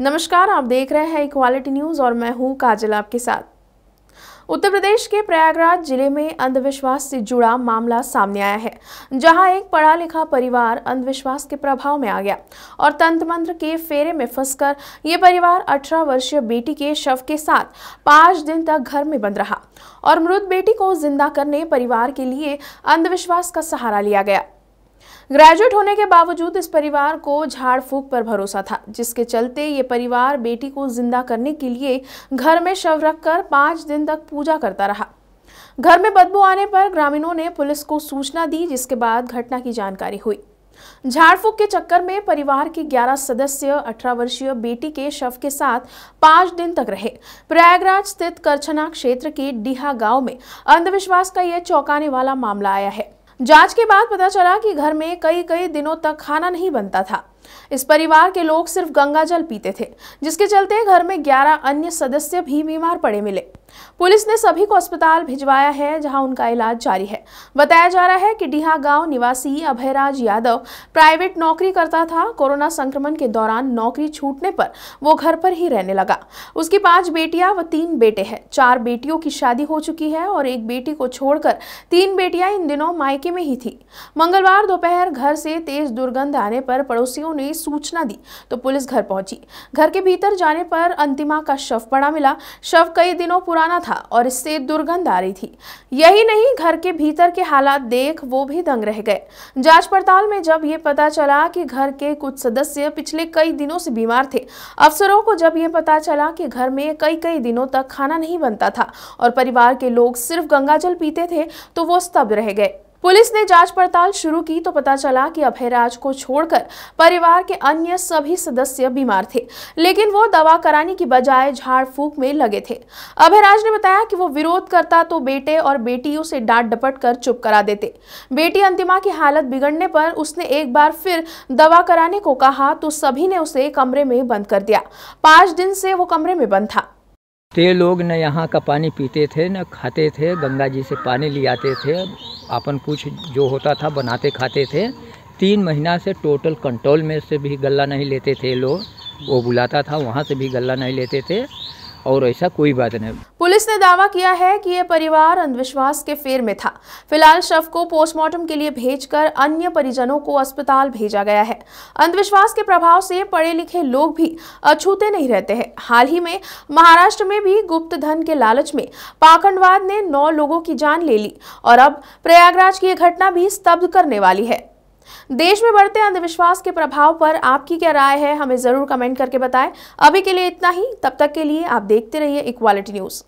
नमस्कार, आप देख रहे हैं इक्वालिटी न्यूज और मैं हूं काजल आपके साथ। उत्तर प्रदेश के प्रयागराज जिले में अंधविश्वास से जुड़ा मामला सामने आया है, जहां एक पढ़ा लिखा परिवार अंधविश्वास के प्रभाव में आ गया और तंत्र मंत्र के फेरे में फंसकर ये परिवार 18 वर्षीय बेटी के शव के साथ 5 दिन तक घर में बंद रहा और मृत बेटी को जिंदा करने परिवार के लिए अंधविश्वास का सहारा लिया गया। ग्रेजुएट होने के बावजूद इस परिवार को झाड़ फूक पर भरोसा था, जिसके चलते ये परिवार बेटी को जिंदा करने के लिए घर में शव रखकर 5 दिन तक पूजा करता रहा। घर में बदबू आने पर ग्रामीणों ने पुलिस को सूचना दी, जिसके बाद घटना की जानकारी हुई। झाड़ फूक के चक्कर में परिवार के 11 सदस्य 18 वर्षीय बेटी के शव के साथ 5 दिन तक रहे। प्रयागराज स्थित करछना क्षेत्र के डीहा गांव में अंधविश्वास का यह चौंकाने वाला मामला आया है। जांच के बाद पता चला कि घर में कई दिनों तक खाना नहीं बनता था। इस परिवार के लोग सिर्फ गंगा जल पीते थे, जिसके चलते घर में 11 अन्य सदस्य भी बीमार पड़े मिले। पुलिस ने सभी को अस्पताल भिजवाया है, जहां उनका इलाज जारी है। बताया जा रहा है कि डीहा गांव निवासी अभयराज यादव प्राइवेट नौकरी करता था। कोरोना संक्रमण के दौरान नौकरी छूटने पर वो घर पर ही रहने लगा। उसकी 5 बेटियां व 3 बेटे हैं। 4 बेटियों की शादी हो चुकी है और एक बेटी को छोड़कर 3 बेटियां इन दिनों मायके में ही थी। मंगलवार दोपहर घर से तेज दुर्गंध आने पर पड़ोसियों ने सूचना दी तो पुलिस घर पहुंची। घर के भीतर जाने पर अंतिमा का शव पड़ा मिला। शव कई दिनों पुराना था और इससे दुर्गंध आ रही थी। यही नहीं, घर के भीतर के हालात देख वो भी दंग रह गए। जांच पड़ताल में जब ये पता चला कि घर के कुछ सदस्य पिछले कई दिनों से बीमार थे, अफसरों को जब ये पता चला कि घर में कई दिनों तक खाना नहीं बनता था और परिवार के लोग सिर्फ गंगाजल पीते थे, तो वो स्तब्ध रह गए। पुलिस ने जांच पड़ताल शुरू की तो पता चला कि अभयराज को छोड़कर परिवार के अन्य सभी सदस्य बीमार थे, लेकिन वो दवा कराने की बजाय झाड़ फूक में लगे थे। अभयराज ने बताया कि वो विरोध करता तो बेटे और बेटी उसे डांट डपट कर चुप करा देते। बेटी अंतिमा की हालत बिगड़ने पर उसने एक बार फिर दवा कराने को कहा तो सभी ने उसे कमरे में बंद कर दिया। 5 दिन से वो कमरे में बंद था। ते लोग न यहाँ का पानी पीते थे न खाते थे। गंगा जी से पानी ले आते थे, अपन कुछ जो होता था बनाते खाते थे। 3 महीना से टोटल कंट्रोल में से भी गल्ला नहीं लेते थे लोग। वो बुलाता था वहाँ से भी गल्ला नहीं लेते थे और ऐसा कोई बात नहीं। पुलिस ने दावा किया है कि यह परिवार अंधविश्वास के फेर में था। फिलहाल शव को पोस्टमार्टम के लिए भेजकर अन्य परिजनों को अस्पताल भेजा गया है। अंधविश्वास के प्रभाव से पढ़े लिखे लोग भी अछूते नहीं रहते हैं। हाल ही में महाराष्ट्र में भी गुप्त धन के लालच में पाखंडवाद ने 9 लोगों की जान ले ली और अब प्रयागराज की यह घटना भी स्तब्ध करने वाली है। देश में बढ़ते अंधविश्वास के प्रभाव पर आपकी क्या राय है, हमें जरूर कमेंट करके बताएं। अभी के लिए इतना ही, तब तक के लिए आप देखते रहिए इक्वालिटी न्यूज।